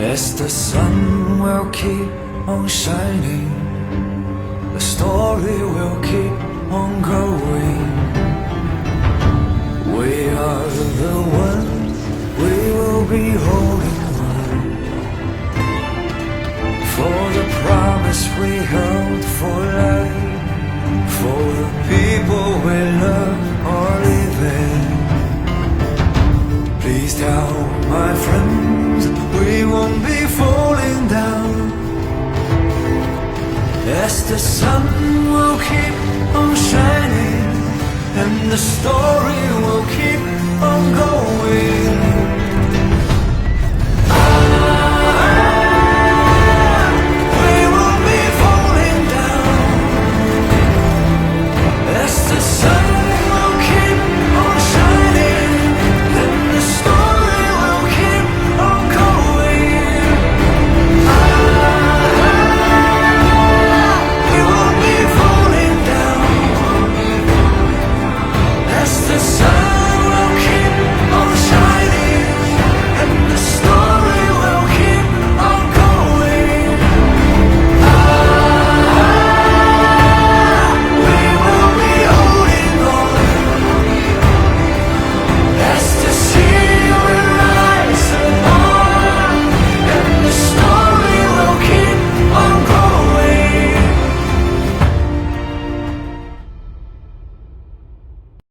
As the sun will keep on shining, the story will keep on growing. We are the ones, we will be holding on for the promise we held for life, for the people we love are living. Please tell my friends we won't be falling down, as the sun will keep on shining and the story will keep on going.